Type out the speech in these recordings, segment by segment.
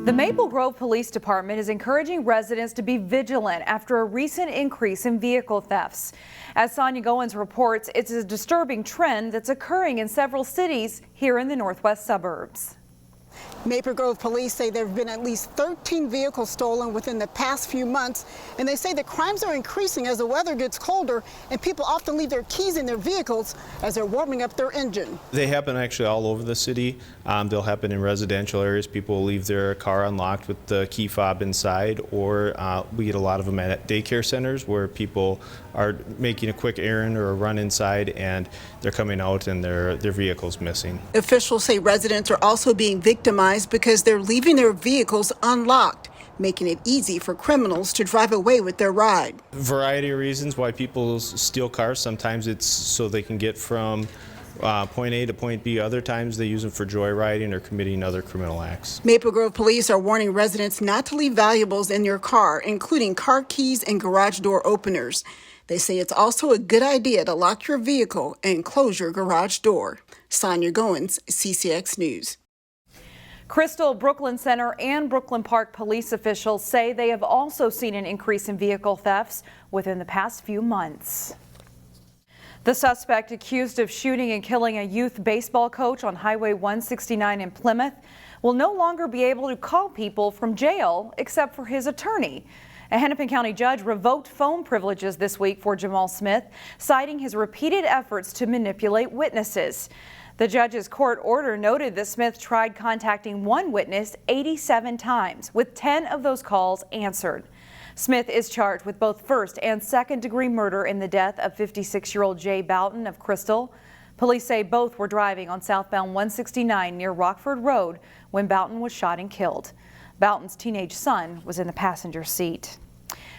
The Maple Grove Police Department is encouraging residents to be vigilant after a recent increase in vehicle thefts. As Sonia Goins reports, it's a disturbing trend that's occurring in several cities here in the northwest suburbs. Maple Grove police say there have been at least 13 vehicles stolen within the past few months, and they say the crimes are increasing as the weather gets colder and people often leave their keys in their vehicles as they're warming up their engine. They happen actually all over the city. They'll happen in residential areas. People will leave their car unlocked with the key fob inside, or we get a lot of them at daycare centers where people are making a quick errand or a run inside and they're coming out and their vehicle's missing. Officials say residents are also being victimized because they're leaving their vehicles unlocked, making it easy for criminals to drive away with their ride. A variety of reasons why people steal cars. Sometimes it's so they can get from point A to point B. Other times they use them for joyriding or committing other criminal acts. Maple Grove police are warning residents not to leave valuables in your car, including car keys and garage door openers. They say it's also a good idea to lock your vehicle and close your garage door. Sonia Goins, CCX News. Crystal, Brooklyn Center, and Brooklyn Park police officials say they have also seen an increase in vehicle thefts within the past few months. The suspect accused of shooting and killing a youth baseball coach on Highway 169 in Plymouth will no longer be able to call people from jail except for his attorney. A Hennepin County judge revoked phone privileges this week for Jamal Smith, citing his repeated efforts to manipulate witnesses. The judge's court order noted that Smith tried contacting one witness 87 times, with 10 of those calls answered. Smith is charged with both first and second-degree murder in the death of 56-year-old Jay Boughton of Crystal. Police say both were driving on southbound 169 near Rockford Road when Boughton was shot and killed. Boughton's teenage son was in the passenger seat.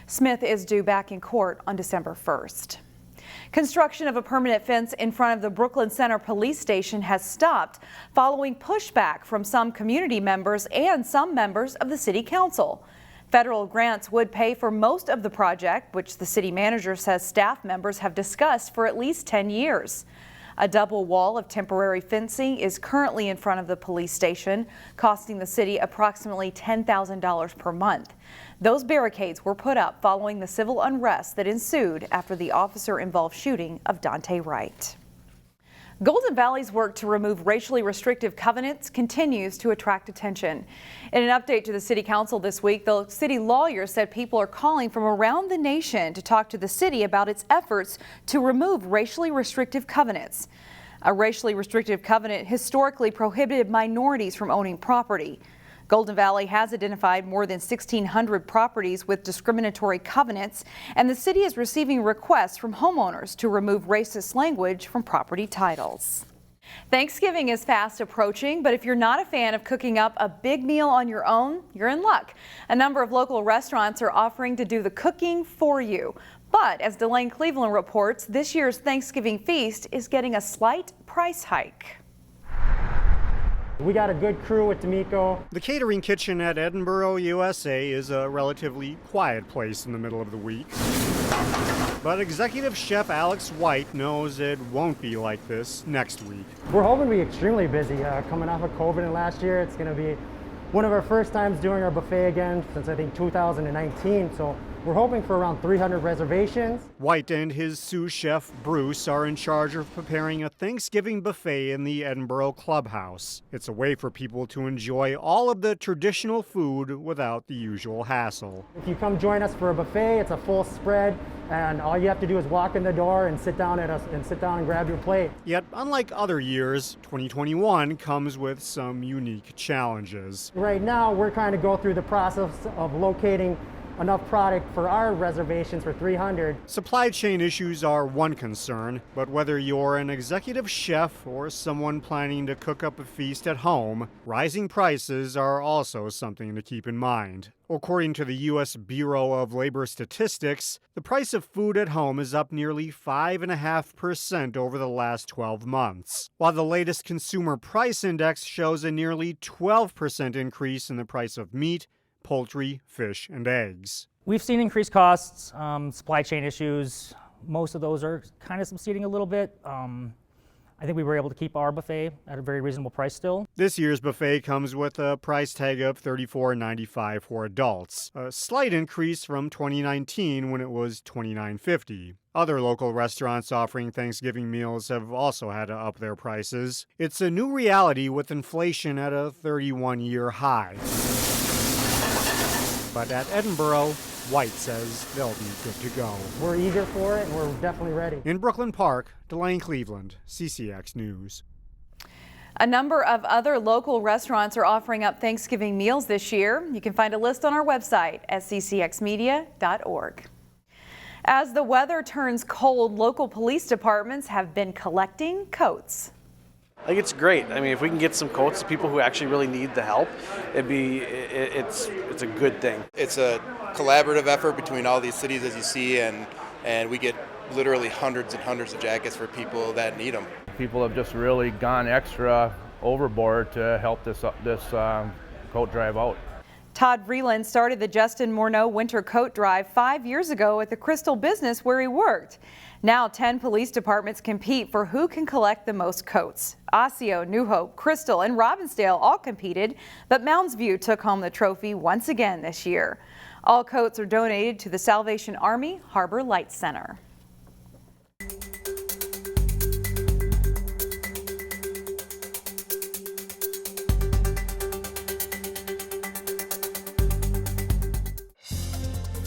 Smith is due back in court on December 1st. Construction of a permanent fence in front of the Brooklyn Center police station has stopped following pushback from some community members and some members of the city council. Federal grants would pay for most of the project, which the city manager says staff members have discussed for at least 10 years. A double wall of temporary fencing is currently in front of the police station, costing the city approximately $10,000 per month. Those barricades were put up following the civil unrest that ensued after the officer-involved shooting of Dante Wright. Golden Valley's work to remove racially restrictive covenants continues to attract attention. In an update to the City Council this week, the city lawyer said people are calling from around the nation to talk to the city about its efforts to remove racially restrictive covenants. A racially restrictive covenant historically prohibited minorities from owning property. Golden Valley has identified more than 1,600 properties with discriminatory covenants, and the city is receiving requests from homeowners to remove racist language from property titles. Thanksgiving is fast approaching, but if you're not a fan of cooking up a big meal on your own, you're in luck. A number of local restaurants are offering to do the cooking for you. But as Delane Cleveland reports, this year's Thanksgiving feast is getting a slight price hike. We got a good crew with D'Amico. The catering kitchen at Edinburgh, USA is a relatively quiet place in the middle of the week. But executive chef Alex White knows it won't be like this next week. We're hoping to be extremely busy. Coming off of COVID and last year, it's going to be one of our first times doing our buffet again since I think 2019. So we're hoping for around 300 reservations. White and his sous chef Bruce are in charge of preparing a Thanksgiving buffet in the Edinburgh Clubhouse. It's a way for people to enjoy all of the traditional food without the usual hassle. If you come join us for a buffet, it's a full spread, and all you have to do is walk in the door and sit down and grab your plate. Yet, unlike other years, 2021 comes with some unique challenges. Right now, we're trying to go through the process of locating enough product for our reservations for 300. Supply chain issues are one concern, but whether you're an executive chef or someone planning to cook up a feast at home, rising prices are also something to keep in mind. According to the U.S. Bureau of Labor Statistics, the price of food at home is up nearly 5.5% over the last 12 months, while the latest Consumer Price Index shows a nearly 12% increase in the price of meat, poultry, fish, and eggs. We've seen increased costs, supply chain issues. Most of those are kind of subsiding a little bit. I think we were able to keep our buffet at a very reasonable price still. This year's buffet comes with a price tag of $34.95 for adults, a slight increase from 2019 when it was $29.50. Other local restaurants offering Thanksgiving meals have also had to up their prices. It's a new reality with inflation at a 31-year high. But at Edinburgh, White says they'll be good to go. We're eager for it and we're definitely ready. In Brooklyn Park, Delane Cleveland, CCX News. A number of other local restaurants are offering up Thanksgiving meals this year. You can find a list on our website at ccxmedia.org. As the weather turns cold, local police departments have been collecting coats. I think it's great. I mean, if we can get some coats to people who actually really need the help, it's a good thing. It's a collaborative effort between all these cities, as you see, and we get literally hundreds and hundreds of jackets for people that need them. People have just really gone extra overboard to help this coat drive out. Todd VREELAND started the Justin Morneau Winter Coat Drive 5 years ago at the Crystal business where he worked. Now 10 police departments compete for who can collect the most coats. Osseo, New Hope, Crystal, and Robbinsdale all competed, but Mounds View took home the trophy once again this year. All coats are donated to the Salvation Army Harbor Light Center.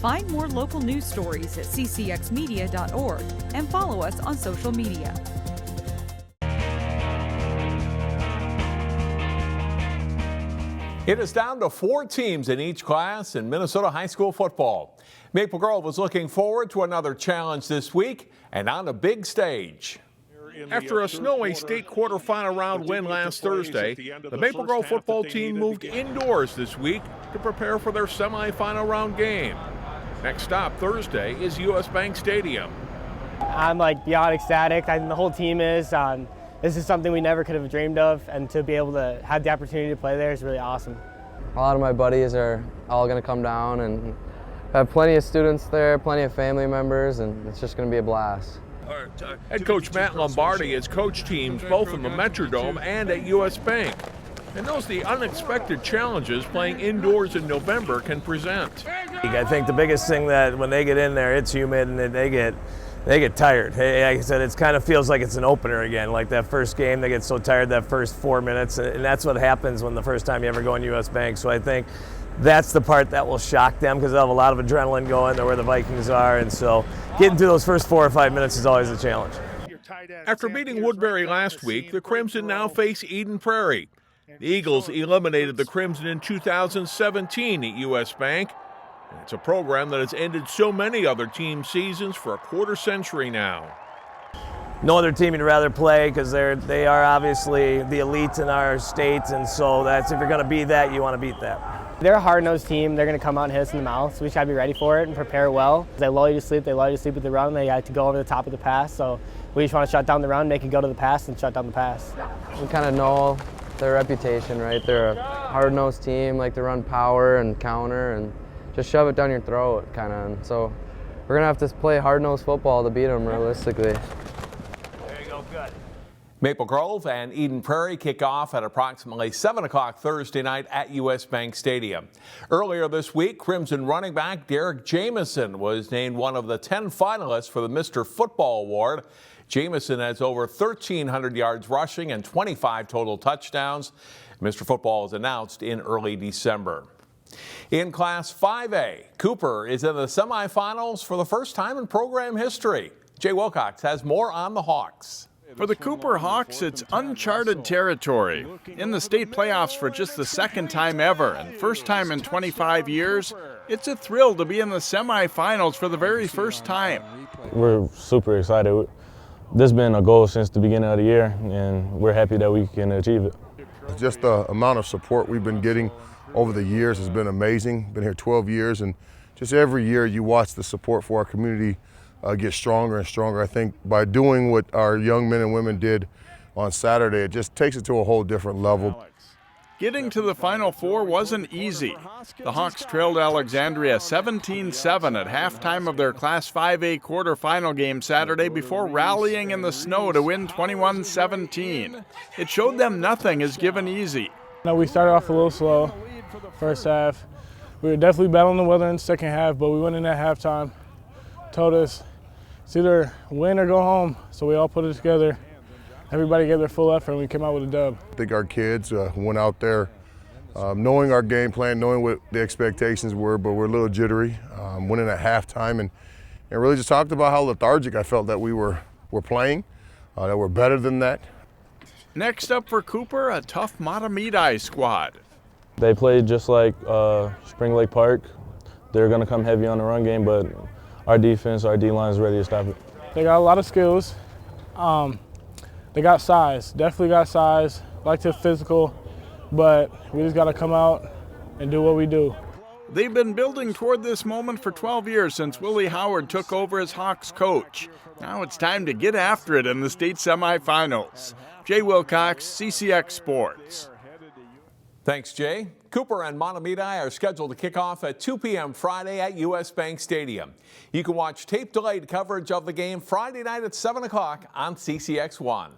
Find more local news stories at ccxmedia.org and follow us on social media. It is down to 4 teams in each class in Minnesota high school football. Maple Grove is looking forward to another challenge this week and on a big stage. After a snowy state quarterfinal round win last Thursday, the Maple Grove football team moved indoors this week to prepare for their semifinal round game. Next stop Thursday is U.S. Bank Stadium. I'm beyond ecstatic. The whole team is. This is something we never could have dreamed of, and to be able to have the opportunity to play there is really awesome. A lot of my buddies are all going to come down, and have plenty of students there, plenty of family members, and it's just going to be a blast. Head coach Matt Lombardi has coached teams both in the Metrodome and at U.S. Bank, and knows the unexpected challenges playing indoors in November can present. I think the biggest thing that when they get in there, it's humid and they get tired. Hey, like I said, it kind of feels like it's an opener again. Like that first game, they get so tired that first 4 minutes, and that's what happens when the first time you ever go in U.S. Bank. So I think that's the part that will shock them because they'll have a lot of adrenaline going. They're where the Vikings are, and so getting through those first 4 or 5 minutes is always a challenge. After beating Woodbury last week, the Crimson now face Eden Prairie. The Eagles eliminated the Crimson in 2017 at U.S. Bank. It's a program that has ended so many other team seasons for a quarter century now. No other team you'd rather play because they are obviously the elite in our state, and so that's if you're going to be that, you want to beat that. They're a hard-nosed team. They're going to come out and hit us in the mouth, so we just got to be ready for it and prepare well. They lull you to sleep. They lull you to sleep with the run. They like to go over the top of the pass, so we just want to shut down the run, make it go to the pass, and shut down the pass. We kind of know their reputation, right? They're a hard-nosed team, like to run power and counter and just shove it down your throat, kind of. And so we're going to have to play hard-nosed football to beat them realistically. There you go, good. Maple Grove and Eden Prairie kick off at approximately 7 o'clock Thursday night at U.S. Bank Stadium. Earlier this week, Crimson running back Derek Jamison was named one of the 10 finalists for the Mr. Football Award. Jamison has over 1,300 yards rushing and 25 total touchdowns. Mr. Football is announced in early December. In Class 5A, Cooper is in the semifinals for the first time in program history. Jay Wilcox has more on the Hawks. For the Cooper Hawks, it's uncharted territory. In the state playoffs for just the second time ever and first time in 25 years, it's a thrill to be in the semifinals for the very first time. We're super excited. This has been a goal since the beginning of the year, and we're happy that we can achieve it. Just the amount of support we've been getting over the years has been amazing. Been here 12 years, and just every year you watch the support for our community get stronger and stronger. I think by doing what our young men and women did on Saturday, it just takes it to a whole different level. Getting to the Final Four wasn't easy. The Hawks trailed Alexandria 17-7 at halftime of their Class 5A quarterfinal game Saturday before rallying in the snow to win 21-17. It showed them nothing is given easy. We started off a little slow first half. We were definitely battling the weather in the second half, but we went in at halftime, told us it's either win or go home, so we all put it together. Everybody gave their full effort and we came out with a dub. I think our kids went out there knowing our game plan, knowing what the expectations were, but we're a little jittery. Went in at halftime and really just talked about how lethargic I felt that we were playing, that we're better than that. Next up for Cooper, a tough Matamidi squad. They played just like Spring Lake Park. They're going to come heavy on the run game, but our defense, our D-line is ready to stop it. They got a lot of skills. They got size, definitely got size, like to physical, but we just got to come out and do what we do. They've been building toward this moment for 12 years since Willie Howard took over as Hawks coach. Now it's time to get after it in the state semifinals. Jay Wilcox, CCX Sports. Thanks, Jay. Cooper and Matamidi are scheduled to kick off at 2 p.m. Friday at U.S. Bank Stadium. You can watch tape-delayed coverage of the game Friday night at 7 o'clock on CCX1.